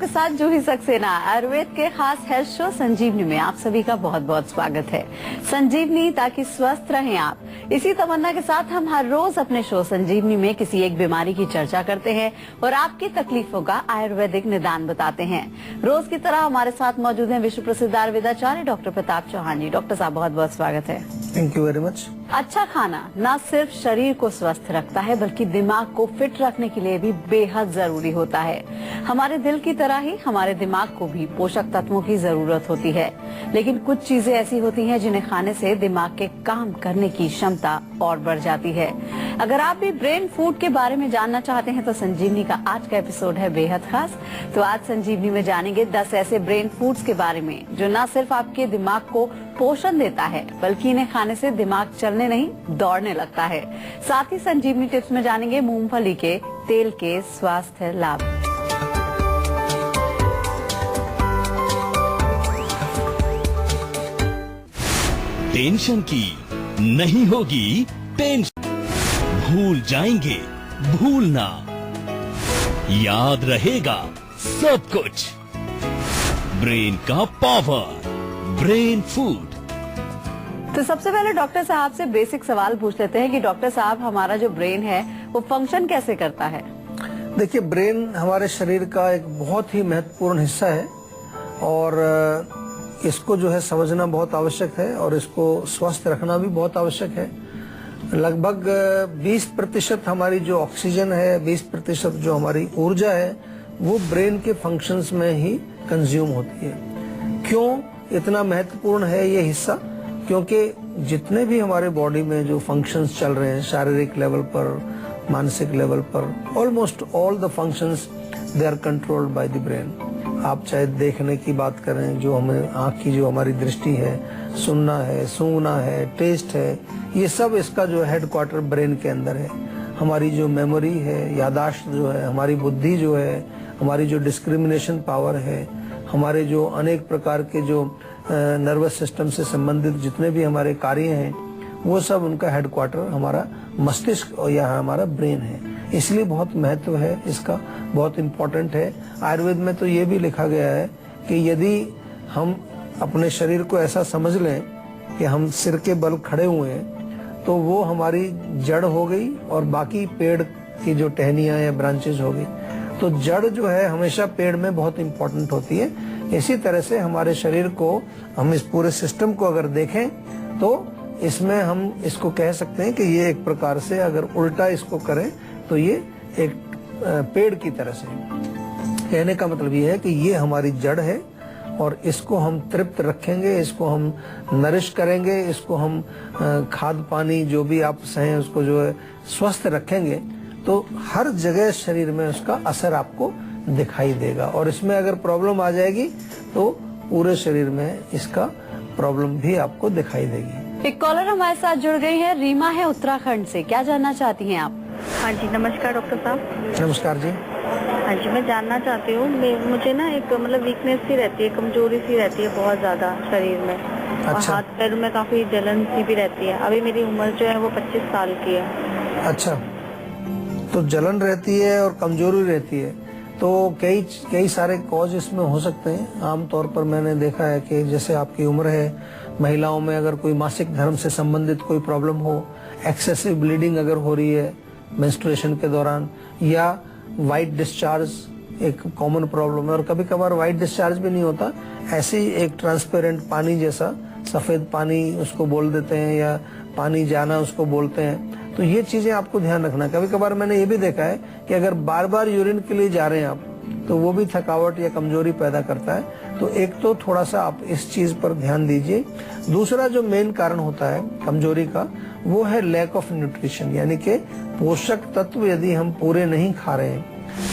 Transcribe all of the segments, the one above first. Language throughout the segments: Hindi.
आपके साथ जूही सक्सेना। आयुर्वेद के खास हेल्थ शो संजीवनी में आप सभी का बहुत बहुत स्वागत है। संजीवनी ताकि स्वस्थ रहें आप, इसी तमन्ना के साथ हम हर रोज अपने शो संजीवनी में किसी एक बीमारी की चर्चा करते हैं और आपकी तकलीफों का आयुर्वेदिक निदान बताते हैं। रोज की तरह हमारे साथ मौजूद हैं विश्व प्रसिद्ध आयुर्वेदाचार्य डॉक्टर प्रताप चौहान जी। डॉक्टर साहब बहुत बहुत स्वागत है। Thank you very much. अच्छा खाना न सिर्फ शरीर को स्वस्थ रखता है बल्कि दिमाग को फिट रखने के लिए भी बेहद जरूरी होता है। हमारे दिल की तरह ही हमारे दिमाग को भी पोषक तत्वों की जरूरत होती है, लेकिन कुछ चीजें ऐसी होती हैं जिन्हें खाने से दिमाग के काम करने की क्षमता और बढ़ जाती है। अगर आप भी ब्रेन फूड के बारे में जानना चाहते हैं तो संजीवनी का आज का एपिसोड है बेहद खास। तो आज संजीवनी में जानेंगे 10 ऐसे ब्रेन फूड्स के बारे में जो न सिर्फ आपके दिमाग को पोषण देता है बल्कि इन्हें खाने से दिमाग चलने नहीं दौड़ने लगता है। साथ ही संजीवनी टिप्स में जानेंगे मूंगफली के तेल के स्वास्थ्य लाभ। टेंशन की नहीं होगी टेंशन, भूल जाएंगे भूलना, याद रहेगा सब कुछ। ब्रेन का पावर, ब्रेन फूड। तो सबसे पहले डॉक्टर साहब से बेसिक सवाल पूछ लेते हैं कि डॉक्टर साहब हमारा जो ब्रेन है वो फंक्शन कैसे करता है? देखिए, ब्रेन हमारे शरीर का एक बहुत ही महत्वपूर्ण हिस्सा है और इसको जो है समझना बहुत आवश्यक है और इसको स्वस्थ रखना भी बहुत आवश्यक है। लगभग 20% हमारी जो ऑक्सीजन है, 20% जो हमारी ऊर्जा है वो ब्रेन के फंक्शंस में ही कंज्यूम होती है। क्यों इतना महत्वपूर्ण है ये हिस्सा? क्योंकि जितने भी हमारे बॉडी में जो फंक्शंस चल रहे हैं शारीरिक लेवल पर, मानसिक लेवल पर, almost all the functions they are controlled by the brain. आप चाहे देखने की बात करें, जो हमें आँख की जो हमारी दृष्टि है, सुनना है, सूंघना है, टेस्ट है, ये सब इसका जो हेडक्वार्टर ब्रेन के अंदर है। हमारी जो मेमोरी है, यादाश्त जो है, हमारी बुद्धि जो है, हमारी जो डिस्क्रिमिनेशन पावर है, हमारे जो अनेक प्रकार के जो नर्वस सिस्टम से संबंधित जितने भी हमारे कार्य हैं वो सब उनका हेडक्वार्टर हमारा मस्तिष्क और यहाँ हमारा ब्रेन है। इसलिए बहुत महत्व है इसका, बहुत इम्पोर्टेंट है। आयुर्वेद में तो ये भी लिखा गया है कि यदि हम अपने शरीर को ऐसा समझ लें कि हम सिर के बल खड़े हुए हैं तो वो हमारी जड़ हो गई और बाकी पेड़ की जो टहनियाँ या ब्रांचेज हो गई। तो जड़ जो है हमेशा पेड़ में बहुत इम्पोर्टेंट होती है। इसी तरह से हमारे शरीर को, हम इस पूरे सिस्टम को अगर देखें तो इसमें हम इसको कह सकते हैं कि ये एक प्रकार से अगर उल्टा इसको करें तो ये एक पेड़ की तरह से। कहने का मतलब ये है कि ये हमारी जड़ है और इसको हम तृप्त रखेंगे, इसको हम नरिश करेंगे, इसको हम खाद पानी जो भी आप सहें उसको जो है स्वस्थ रखेंगे तो हर जगह शरीर में उसका असर आपको दिखाई देगा। और इसमें अगर प्रॉब्लम आ जाएगी तो पूरे शरीर में इसका प्रॉब्लम भी आपको दिखाई देगी। एक कॉलर हमारे साथ जुड़ गई है, रीमा है उत्तराखंड से। क्या जानना चाहती हैं आप? हाँ जी, नमस्कार डॉक्टर साहब। नमस्कार जी। हाँ जी, मैं जानना चाहती हूँ, मुझे ना एक मतलब वीकनेस सी रहती है, कमजोरी सी रहती है बहुत ज्यादा शरीर में। अच्छा। और हाथ पैर में काफी जलन सी भी रहती है। अभी मेरी उम्र जो है वो 25 साल की है। अच्छा, तो जलन रहती है और कमजोरी रहती है तो कई सारे कॉज इसमें हो सकते हैं। आमतौर पर मैंने देखा है कि जैसे आपकी उम्र है, महिलाओं में अगर कोई मासिक धर्म से संबंधित कोई प्रॉब्लम हो, एक्सेसिव ब्लीडिंग अगर हो रही है मेंस्ट्रुएशन के दौरान, या वाइट डिस्चार्ज एक कॉमन प्रॉब्लम है। और कभी कभार वाइट डिस्चार्ज भी नहीं होता, ऐसे ही एक ट्रांसपेरेंट पानी जैसा, सफेद पानी उसको बोल देते हैं या पानी जाना उसको बोलते हैं। तो ये चीजें आपको ध्यान रखना। कभी कभार मैंने ये भी देखा है कि अगर बार बार यूरिन के लिए जा रहे हैं आप तो वो भी थकावट या कमजोरी पैदा करता है। तो एक तो थोड़ा सा आप इस चीज पर ध्यान दीजिए। दूसरा जो मेन कारण होता है कमजोरी का वो है लैक ऑफ न्यूट्रिशन, यानी कि पोषक तत्व यदि हम पूरे नहीं खा रहे हैं।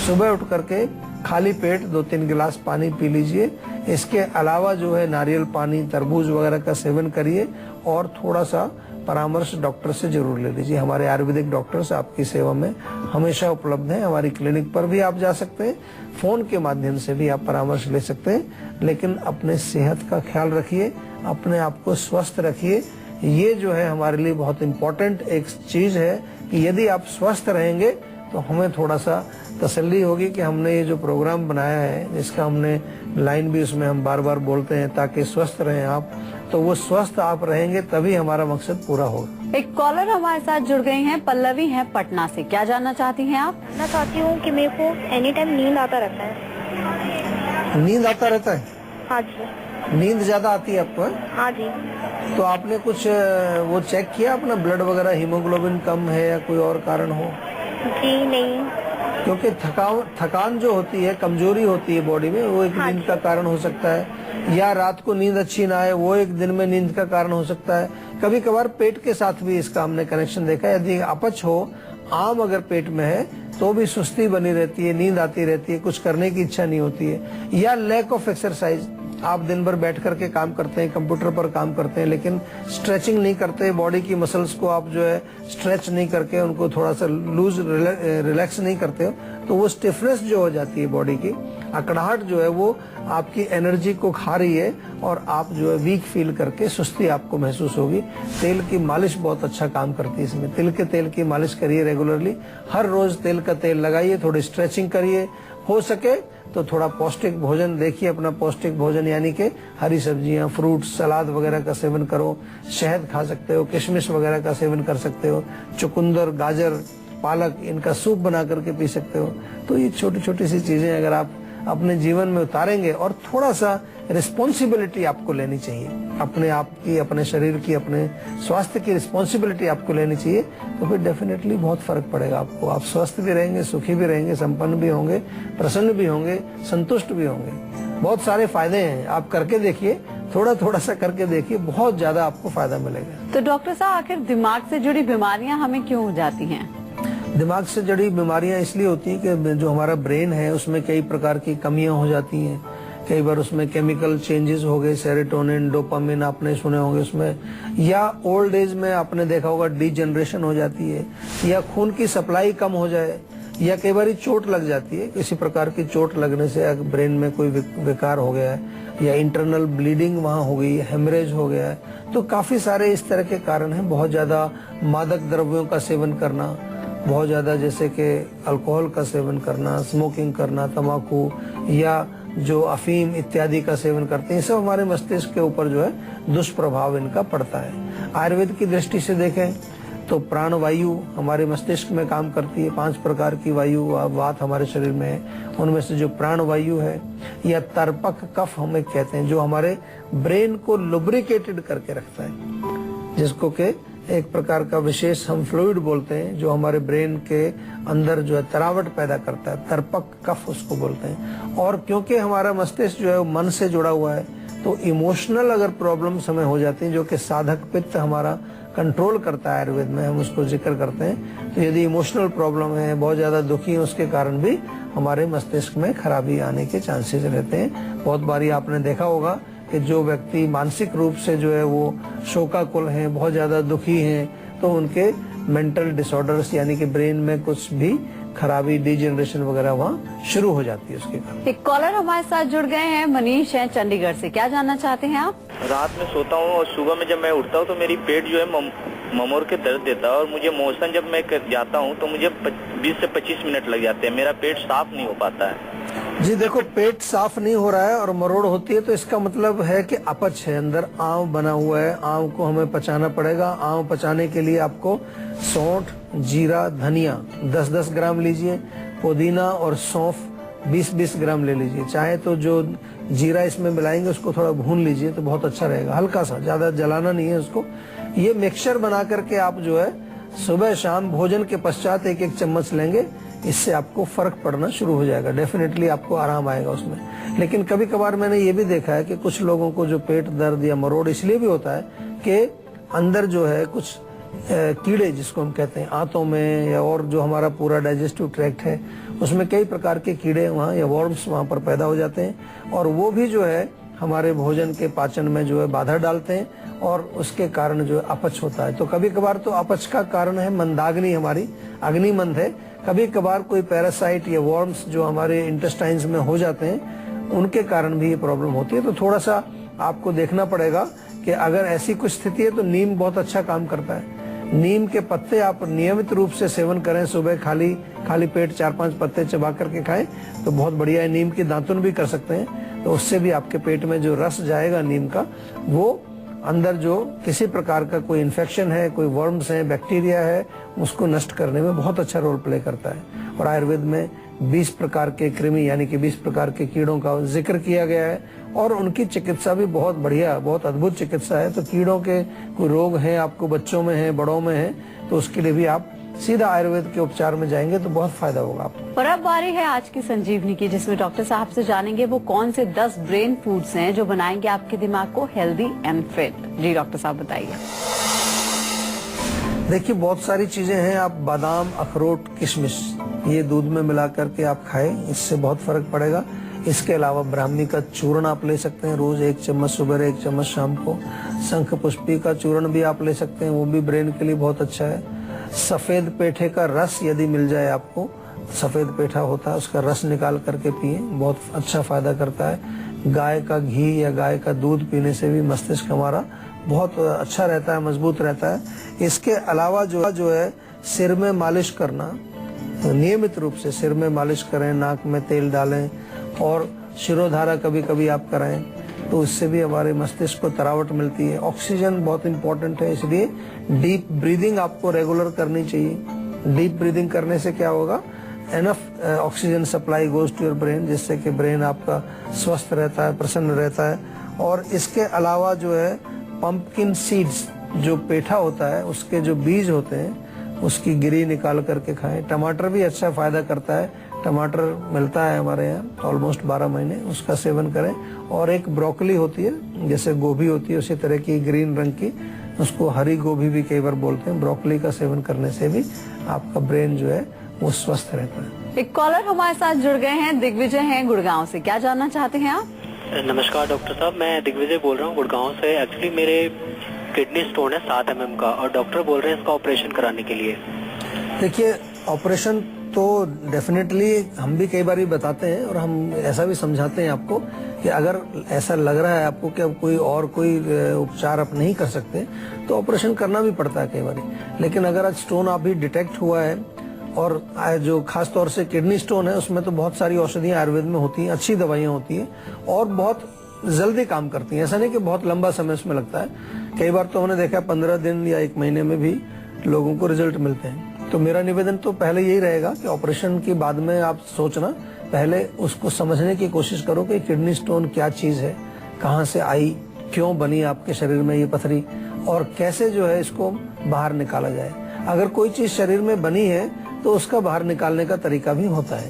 सुबह उठ करके खाली पेट 2-3 गिलास पानी पी लीजिए। इसके अलावा जो है नारियल पानी, तरबूज वगैरह का सेवन करिए और थोड़ा सा परामर्श डॉक्टर से जरूर ले लीजिए। हमारे आयुर्वेदिक डॉक्टर्स आपकी सेवा में हमेशा उपलब्ध हैं। हमारी क्लिनिक पर भी आप जा सकते हैं, फोन के माध्यम से भी आप परामर्श ले सकते हैं। लेकिन अपने सेहत का ख्याल रखिए, अपने आप को स्वस्थ रखिए। ये जो है हमारे लिए बहुत इम्पोर्टेंट एक चीज है कि यदि आप स्वस्थ रहेंगे तो हमें थोड़ा सा तसल्ली होगी कि हमने ये जो प्रोग्राम बनाया है, जिसका हमने लाइन भी उसमें हम बार बार बोलते हैं ताकि स्वस्थ रहें आप, तो वो स्वस्थ आप रहेंगे तभी हमारा मकसद पूरा होगा। एक कॉलर हमारे साथ जुड़ गई हैं, पल्लवी हैं पटना से। क्या जानना चाहती हैं आप? जानना चाहती हूँ कि मेरे को एनी टाइम नींद आता रहता है। नींद आता रहता है? हाँ जी। नींद ज्यादा आती है आपको? हाँ जी। तो आपने कुछ वो चेक किया अपना ब्लड वगैरह, हीमोग्लोबिन कम है या कोई और कारण हो? जी नहीं। क्योंकि थकान जो होती है, कमजोरी होती है बॉडी में, वो एक नींद का कारण हो सकता है, या रात को नींद अच्छी ना आए वो एक दिन में नींद का कारण हो सकता है। कभी कभार पेट के साथ भी इसका हमने कनेक्शन देखा है। यदि अपच हो, आम अगर पेट में है तो भी सुस्ती बनी रहती है, नींद आती रहती है, कुछ करने की इच्छा नहीं होती है, या लैक ऑफ एक्सरसाइज। आप दिन भर बैठ करके काम करते हैं, कंप्यूटर पर काम करते हैं, लेकिन स्ट्रेचिंग नहीं करते, बॉडी की मसल्स को आप जो है स्ट्रेच नहीं करके उनको थोड़ा सा लूज रिलैक्स नहीं करते हो, तो वो स्टिफनेस जो हो जाती है बॉडी की, अकड़ाहट जो है वो आपकी एनर्जी को खा रही है और आप जो है वीक फील करके सुस्ती आपको महसूस होगी। तेल की मालिश बहुत अच्छा काम करती है इसमें। तिल के तेल की मालिश करिए रेगुलरली, हर रोज तेल का तेल लगाइए, थोड़ी स्ट्रेचिंग करिए, हो सके तो थोड़ा पौष्टिक भोजन देखिए, अपना पौष्टिक भोजन यानी कि हरी सब्जियां, फ्रूट, सलाद वगैरह का सेवन करो, शहद खा सकते हो, किशमिश वगैरह का सेवन कर सकते हो, चुकंदर, गाजर, पालक, इनका सूप बना करके पी सकते हो। तो ये छोटी छोटी सी चीजें अगर आप अपने जीवन में उतारेंगे और थोड़ा सा रिस्पॉन्सिबिलिटी आपको लेनी चाहिए, अपने आप की, अपने शरीर की, अपने स्वास्थ्य की रिस्पॉन्सिबिलिटी आपको लेनी चाहिए, तो फिर डेफिनेटली बहुत फर्क पड़ेगा आपको। आप स्वस्थ भी रहेंगे, सुखी भी रहेंगे, संपन्न भी होंगे, प्रसन्न भी होंगे, संतुष्ट भी होंगे। बहुत सारे फायदे हैं, आप करके देखिए, थोड़ा थोड़ा सा करके देखिए, बहुत ज्यादा आपको फायदा मिलेगा। तो डॉक्टर साहब, आखिर दिमाग से जुड़ी बीमारियां हमें क्यों हो जाती हैं? दिमाग से जुड़ी बीमारियां इसलिए होती हैं कि जो हमारा ब्रेन है उसमें कई प्रकार की कमियां हो जाती हैं। कई बार उसमें केमिकल चेंजेस हो गए, सेरोटोनिन, डोपामिन आपने सुने होंगे उसमें, या ओल्ड एज में आपने देखा होगा डीजनरेशन हो जाती है, या खून की सप्लाई कम हो जाए, या कई बार चोट लग जाती है। किसी प्रकार की चोट लगने से ब्रेन में कोई विकार हो गया है, या इंटरनल ब्लीडिंग वहां हो गई, हेमरेज हो गया है, तो काफी सारे इस तरह के कारण हैं। बहुत ज्यादा मादक द्रव्यों का सेवन करना, बहुत ज्यादा जैसे कि अल्कोहल का सेवन करना, स्मोकिंग करना, तंबाकू या जो अफीम इत्यादि का सेवन करते हैं, सब हमारे मस्तिष्क के ऊपर जो है दुष्प्रभाव इनका पड़ता है। आयुर्वेद की दृष्टि से देखें तो प्राण वायु हमारे मस्तिष्क में काम करती है। 5 प्रकार की वायु वात हमारे शरीर में है, उनमें से जो प्राण वायु है या तर्पक कफ हमें कहते हैं, जो हमारे ब्रेन को लुब्रिकेटेड करके रखता है, जिसको के एक प्रकार का विशेष हम फ्लूइड बोलते हैं, जो हमारे ब्रेन के अंदर जो है तरावट पैदा करता है, तर्पक कफ उसको बोलते हैं। और क्योंकि हमारा मस्तिष्क जो है वो मन से जुड़ा हुआ है, तो इमोशनल अगर प्रॉब्लम्स हमें हो जाती हैं, जो कि साधक पित्त हमारा कंट्रोल करता है, आयुर्वेद में हम उसको जिक्र करते हैं, तो यदि इमोशनल प्रॉब्लम है, बहुत ज्यादा दुखी है, उसके कारण भी हमारे मस्तिष्क में खराबी आने के चांसेस रहते हैं। बहुत बारी आपने देखा होगा कि जो व्यक्ति मानसिक रूप से जो है वो शोकाकुल हैं, बहुत ज्यादा दुखी हैं, तो उनके मेंटल डिसऑर्डर्स यानी कि ब्रेन में कुछ भी खराबी, डीजनरेशन वगैरह वहाँ शुरू हो जाती है उसके कारण। एक कॉलर हमारे साथ जुड़ गए हैं, मनीष हैं चंडीगढ़ से। क्या जानना चाहते हैं आप? रात में सोता हूँ और सुबह में जब मैं उठता हूँ तो मेरी पेट जो है ममोर के दर्द देता है, और मुझे मोशन जब मैं जाता हूँ तो मुझे 20 से 25 मिनट लग जाते हैं। मेरा पेट साफ नहीं हो पाता है। जी देखो, पेट साफ नहीं हो रहा है और मरोड़ होती है, तो इसका मतलब है कि अपच है, अंदर आंव बना हुआ है। आंव को हमें पचाना पड़ेगा। आंव पचाने के लिए आपको सौंठ, जीरा, धनिया 10-10 ग्राम लीजिए, पुदीना और सौंफ 20-20 ग्राम ले लीजिए। चाहे तो जो जीरा इसमें मिलाएंगे उसको थोड़ा भून लीजिए तो बहुत अच्छा रहेगा, हल्का सा, ज्यादा जलाना नहीं है उसको। ये मिक्सचर बना करके आप जो है सुबह शाम भोजन के पश्चात 1-1 चम्मच लेंगे, इससे आपको फर्क पड़ना शुरू हो जाएगा। डेफिनेटली आपको आराम आएगा उसमें। लेकिन कभी कभार मैंने ये भी देखा है कि कुछ लोगों को जो पेट दर्द या मरोड़ इसलिए भी होता है कि अंदर जो है कुछ कीड़े, जिसको हम कहते हैं आंतों में, या और जो हमारा पूरा डाइजेस्टिव ट्रैक्ट है उसमें कई प्रकार के कीड़े वहाँ या वर्म्स वहाँ पर पैदा हो जाते हैं, और वो भी जो है हमारे भोजन के पाचन में जो है बाधा डालते हैं, और उसके कारण जो है अपच होता है। तो कभी कभार तो अपच का कारण है मंदाग्नि, हमारी अग्निमंद है। कभी कभार कोई पैरासाइट या वर्म्स जो हमारे इंटेस्टाइन्स में हो जाते हैं, उनके कारण भी ये प्रॉब्लम होती है। तो थोड़ा सा आपको देखना पड़ेगा कि अगर ऐसी कुछ स्थिति है तो नीम बहुत अच्छा काम करता है। नीम के पत्ते आप नियमित रूप से सेवन करें, सुबह खाली पेट 4-5 पत्ते चबा करके खाएं तो बहुत बढ़िया है। नीम की दातुन भी कर सकते हैं, तो उससे भी आपके पेट में जो रस जाएगा नीम का, वो अंदर जो किसी प्रकार का कोई इन्फेक्शन है, कोई वर्म्स है, बैक्टीरिया है, उसको नष्ट करने में बहुत अच्छा रोल प्ले करता है। और आयुर्वेद में 20 प्रकार के कृमि यानी कि 20 प्रकार के कीड़ों का जिक्र किया गया है और उनकी चिकित्सा भी बहुत बढ़िया, बहुत अद्भुत चिकित्सा है। तो कीड़ों के कोई रोग हैं आपको, बच्चों में है, बड़ों में है, तो उसके लिए भी आप सीधा आयुर्वेद के उपचार में जाएंगे तो बहुत फायदा होगा आपको। और अब बारी है आज की संजीवनी की, जिसमें डॉक्टर साहब से जानेंगे वो कौन से 10 ब्रेन फूड्स हैं जो बनाएंगे आपके दिमाग को हेल्दी एंड फिट। जी डॉक्टर साहब बताइए। देखिए बहुत सारी चीजें हैं, आप बादाम, अखरोट, किशमिश ये दूध में मिला करके आप खाएं, इससे बहुत फर्क पड़ेगा। इसके अलावा ब्राह्मी का चूर्ण आप ले सकते हैं, रोज 1 चम्मच सुबह, 1 चम्मच शाम को। शंख पुष्पी का चूर्ण भी आप ले सकते हैं, वो भी ब्रेन के लिए बहुत अच्छा है। सफेद पेठे का रस यदि मिल जाए आपको, सफेद पेठा होता है उसका रस निकाल करके पिए, बहुत अच्छा फायदा करता है। गाय का घी या गाय का दूध पीने से भी मस्तिष्क हमारा बहुत अच्छा रहता है, मजबूत रहता है। इसके अलावा जो है सिर में मालिश करना, नियमित रूप से सिर में मालिश करें, नाक में तेल डालें और शिरोधारा कभी कभी आप कराएं, तो इससे भी हमारे मस्तिष्क को तरावट मिलती है। ऑक्सीजन बहुत इंपॉर्टेंट है, इसलिए डीप ब्रीदिंग आपको रेगुलर करनी चाहिए। डीप ब्रीदिंग करने से क्या होगा, enough oxygen supply goes to your brain, जिससे कि ब्रेन आपका स्वस्थ रहता है, प्रसन्न रहता है। और इसके अलावा जो है पंपकिन सीड्स, जो पेठा होता है उसके जो बीज होते हैं उसकी गिरी निकाल करके खाएं। टमाटर भी अच्छा फायदा करता है, टमाटर मिलता है हमारे यहाँ ऑलमोस्ट 12 महीने, उसका सेवन करें। और एक ब्रोकली होती है, जैसे गोभी होती है उसी तरह की ग्रीन रंग की, उसको हरी गोभी भी कई बार बोलते हैं, ब्रोकली का सेवन करने से भी आपका ब्रेन जो है वो स्वस्थ रहता है। एक कॉलर हमारे साथ जुड़ गए हैं, दिग्विजय हैं गुड़गांव से। क्या जानना चाहते हैं आप? नमस्कार डॉक्टर साहब, मैं दिग्विजय बोल रहा हूँ गुड़गांव से। एक्चुअली मेरे किडनी स्टोन है 7 mm का और डॉक्टर बोल रहे हैं इसका ऑपरेशन कराने के लिए। देखिए ऑपरेशन तो डेफिनेटली हम भी कई बार ही बताते हैं और हम ऐसा भी समझाते हैं आपको कि अगर ऐसा लग रहा है आपको कि अब कोई उपचार आप नहीं कर सकते तो ऑपरेशन करना भी पड़ता है कई बार। लेकिन अगर आज स्टोन अभी डिटेक्ट हुआ है और जो खास तौर से किडनी स्टोन है उसमें तो बहुत सारी औषधियां आयुर्वेद में होती हैं, अच्छी दवाइयां होती हैं और बहुत जल्दी काम करती हैं। ऐसा नहीं कि बहुत लंबा समय उसमें लगता है, कई बार तो हमने देखा 15 दिन या 1 महीने में भी लोगों को रिजल्ट मिलते हैं। तो मेरा निवेदन तो पहले यही रहेगा कि ऑपरेशन के बाद में आप सोचना, पहले उसको समझने की कोशिश करो कि किडनी स्टोन क्या चीज है, कहाँ से आई, क्यों बनी आपके शरीर में ये पथरी और कैसे जो है इसको बाहर निकाला जाए। अगर कोई चीज शरीर में बनी है तो उसका बाहर निकालने का तरीका भी होता है।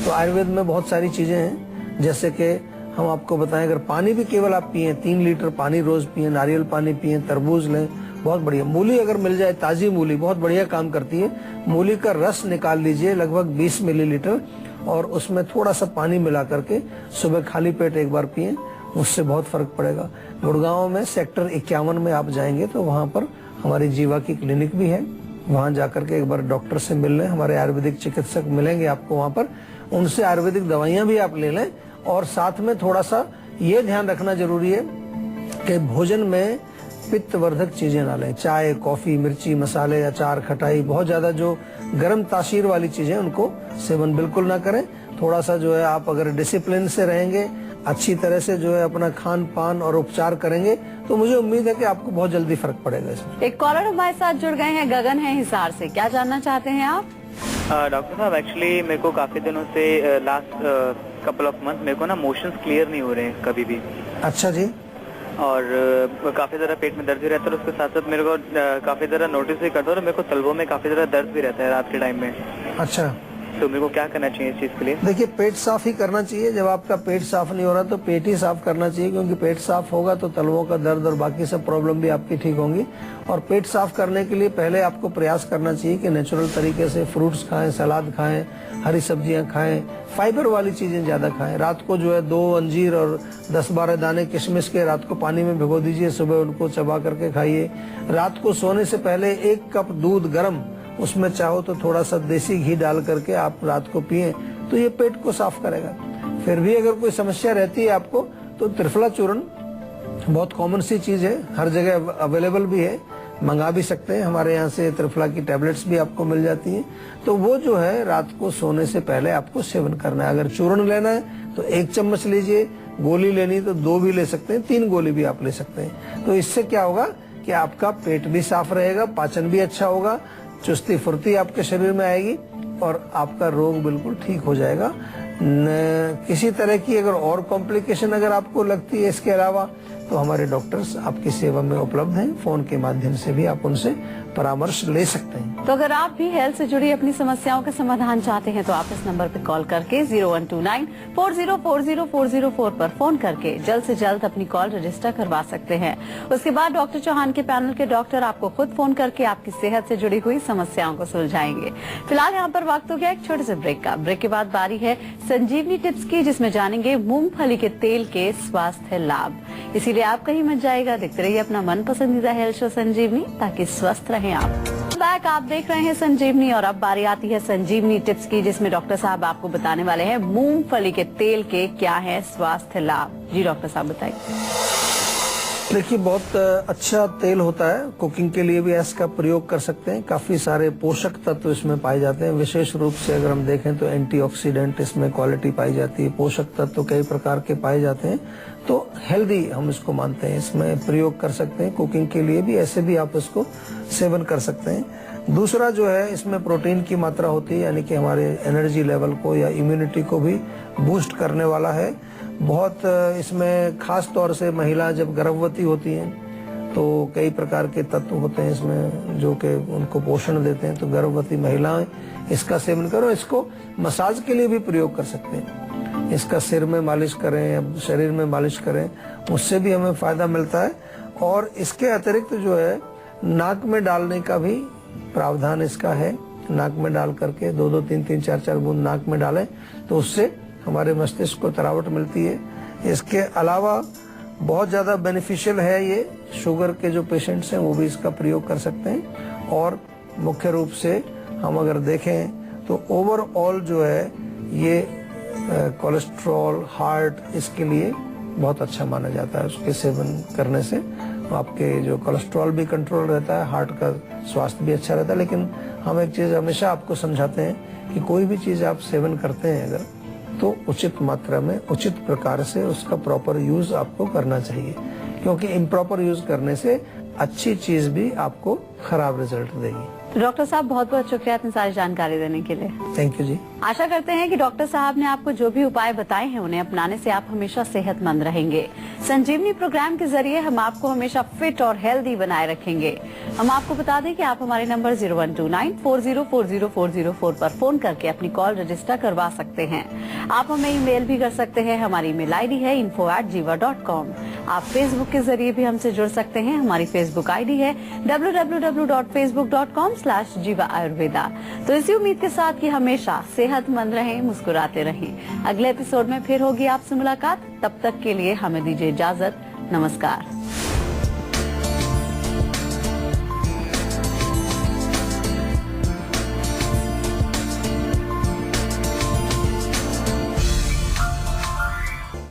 तो आयुर्वेद में बहुत सारी चीजें हैं, जैसे कि हम आपको बताएं, अगर पानी भी केवल आप पिए, 3 लीटर पानी रोज पिए, नारियल पानी पिए, तरबूज लें, बहुत बढ़िया। मूली अगर मिल जाए, ताजी मूली बहुत बढ़िया काम करती है। मूली का रस निकाल लीजिए लगभग 20 मिलीलीटर और उसमें थोड़ा सा पानी मिला करके सुबह खाली पेट एक बार पिए, उससे बहुत फर्क पड़ेगा। गुड़गांव में सेक्टर 51 में आप जाएंगे तो वहाँ पर हमारी जीवा की क्लिनिक भी है, वहाँ जाकर के एक बार डॉक्टर से मिल लें, हमारे आयुर्वेदिक चिकित्सक मिलेंगे आपको वहाँ पर, उनसे आयुर्वेदिक दवाइयाँ भी आप ले लें। और साथ में थोड़ा सा ये ध्यान रखना जरूरी है कि भोजन में पित्तवर्धक चीजें ना लें, चाय, कॉफी, मिर्ची, मसाले, अचार, खटाई, बहुत ज्यादा जो गर्म तासीर वाली चीजें उनको सेवन बिल्कुल ना करें। थोड़ा सा जो है आप अगर डिसिप्लिन से रहेंगे, अच्छी तरह से जो है अपना खान पान और उपचार करेंगे तो मुझे उम्मीद है कि आपको बहुत जल्दी फर्क पड़ेगा इसमें। एक कॉलर हमारे साथ जुड़ गए हैं, गगन है हिसार से। क्या जानना चाहते हैं आप? डॉक्टर साहब, एक्चुअली मेरे को काफी दिनों से लास्ट कपल ऑफ मंथ मेरे को ना मोशंस क्लियर नहीं हो रहे हैं कभी भी। अच्छा जी। और काफी ज्यादा पेट में दर्द भी रहता है और उसके साथ साथ मेरे को काफी ज्यादा नोटिस भी करता है और मेरे को तलवों में काफी ज्यादा दर्द भी रहता है रात के टाइम में। अच्छा, तो मेरे को क्या करना चाहिए इस चीज के लिए? देखिए पेट साफ ही करना चाहिए। जब आपका पेट साफ नहीं हो रहा तो पेट ही साफ करना चाहिए, क्योंकि पेट साफ होगा तो तलवों का दर्द और बाकी सब प्रॉब्लम भी आपकी ठीक होंगी। और पेट साफ करने के लिए पहले आपको प्रयास करना चाहिए कि नेचुरल तरीके से फ्रूट्स खाएं, सलाद खाएं, हरी सब्जियां खाएं, फाइबर वाली चीजें ज्यादा खाएं। रात को जो है 2 अंजीर और 10-12 दाने किशमिश के रात को पानी में भिगो दीजिए, सुबह उनको चबा करके खाइए। रात को सोने से पहले 1 कप दूध गर्म, उसमें चाहो तो थोड़ा सा देसी घी डाल करके आप रात को पिए तो ये पेट को साफ करेगा। फिर भी अगर कोई समस्या रहती है आपको तो त्रिफला चूर्ण बहुत कॉमन सी चीज है, हर जगह अवेलेबल भी है। मंगा भी सकते हैं। हमारे यहाँ से त्रिफला की टैबलेट्स भी आपको मिल जाती हैं। तो वो जो है रात को सोने से पहले आपको सेवन करना है। अगर चूर्ण लेना है तो 1 चम्मच लीजिए, गोली लेनी तो 2 भी ले सकते हैं, 3 गोली भी आप ले सकते हैं। तो इससे क्या होगा कि आपका पेट भी साफ रहेगा, पाचन भी अच्छा होगा, चुस्ती फुर्ती आपके शरीर में आएगी और आपका रोग बिल्कुल ठीक हो जाएगा। किसी तरह की अगर और कॉम्प्लिकेशन अगर आपको लगती है इसके अलावा, तो हमारे डॉक्टर्स आपकी सेवा में उपलब्ध हैं। फोन के माध्यम से भी आप उनसे परामर्श ले सकते हैं। तो अगर आप भी हेल्थ से जुड़ी अपनी समस्याओं का समाधान चाहते हैं तो आप इस नंबर पर कॉल करके 0129404004 पर फोन करके जल्द से जल्द अपनी कॉल रजिस्टर करवा सकते हैं। उसके बाद डॉक्टर चौहान के पैनल के डॉक्टर आपको खुद फोन करके आपकी सेहत से जुड़ी हुई समस्याओं को सुलझाएंगे। फिलहाल यहाँ पर वक्त हो गया एक छोटे से ब्रेक का। ब्रेक के बाद बारी है संजीवनी टिप्स की, जिसमें जानेंगे मूंगफली के तेल के स्वास्थ्य लाभ। इसीलिए आप कहीं मत जाएगा, देखते रहिए अपना मन पसंदीदा हेल्थ शो संजीवनी, ताकि स्वस्थ रहें आप। बैक आप देख रहे हैं संजीवनी और अब बारी आती है संजीवनी टिप्स की, जिसमें डॉक्टर साहब आपको बताने वाले हैं मूंगफली के तेल के क्या है स्वास्थ्य लाभ। जी डॉक्टर साहब बताइए। देखिए, बहुत अच्छा तेल होता है, कुकिंग के लिए भी इसका प्रयोग कर सकते हैं। काफी सारे पोषक तत्व इसमें पाए जाते हैं। विशेष रूप से अगर हम देखें तो एंटीऑक्सीडेंट इसमें क्वालिटी पाई जाती है, पोषक तत्व कई प्रकार के पाए जाते हैं। तो हेल्दी हम इसको मानते हैं, इसमें प्रयोग कर सकते हैं कुकिंग के लिए भी, ऐसे भी आप इसको सेवन कर सकते हैं। दूसरा जो है, इसमें प्रोटीन की मात्रा होती है, यानी कि हमारे एनर्जी लेवल को या इम्यूनिटी को भी बूस्ट करने वाला है। बहुत इसमें खास तौर से महिला जब गर्भवती होती हैं तो कई प्रकार के तत्व होते हैं इसमें जो कि उनको पोषण देते हैं। तो गर्भवती महिलाएं इसका सेवन करो। इसको मसाज के लिए भी प्रयोग कर सकते हैं। इसका सिर में मालिश करें, शरीर में मालिश करें, उससे भी हमें फायदा मिलता है। और इसके अतिरिक्त जो है, नाक में डालने का भी प्रावधान इसका है। नाक में डाल करके 2-2, 3-3, 4-4 बूंद नाक में डालें तो उससे हमारे मस्तिष्क को तरावट मिलती है। इसके अलावा बहुत ज्यादा बेनिफिशियल है ये, शुगर के जो पेशेंट्स हैं वो भी इसका प्रयोग कर सकते हैं। और मुख्य रूप से हम अगर देखें तो ओवरऑल जो है ये कोलेस्ट्रॉल, हार्ट, इसके लिए बहुत अच्छा माना जाता है। उसके सेवन करने से आपके जो कोलेस्ट्रॉल भी कंट्रोल रहता है, हार्ट का स्वास्थ्य भी अच्छा रहता है। लेकिन हम एक चीज हमेशा आपको समझाते हैं कि कोई भी चीज आप सेवन करते हैं अगर, तो उचित मात्रा में, उचित प्रकार से उसका प्रॉपर यूज आपको करना चाहिए, क्योंकि इम्प्रॉपर यूज करने से अच्छी चीज भी आपको खराब रिजल्ट देगी। डॉक्टर साहब बहुत बहुत शुक्रिया इतनी सारी जानकारी देने के लिए। थैंक यू जी। आशा करते हैं कि डॉक्टर साहब ने आपको जो भी उपाय बताए हैं उन्हें अपनाने से आप हमेशा सेहतमंद रहेंगे। संजीवनी प्रोग्राम के जरिए हम आपको हमेशा फिट और हेल्दी बनाए रखेंगे। हम आपको बता दें कि आप हमारे नंबर 0129404004 पर फोन करके अपनी कॉल रजिस्टर करवा सकते हैं। आप हमें ईमेल भी कर सकते हैं। हमारी ईमेल आईडी है info@jiva.com। आप फेसबुक के जरिए भी हमसे जुड़ सकते हैं। हमारी फेसबुक आईडी है www.facebook.com/jiva ayurveda। तो इसी उम्मीद के साथ कि हमेशा सेहतमंद रहें, मुस्कुराते रहें। अगले एपिसोड में फिर होगी आपसे मुलाकात। तब तक के लिए हमें दीजिए इजाजत। नमस्कार।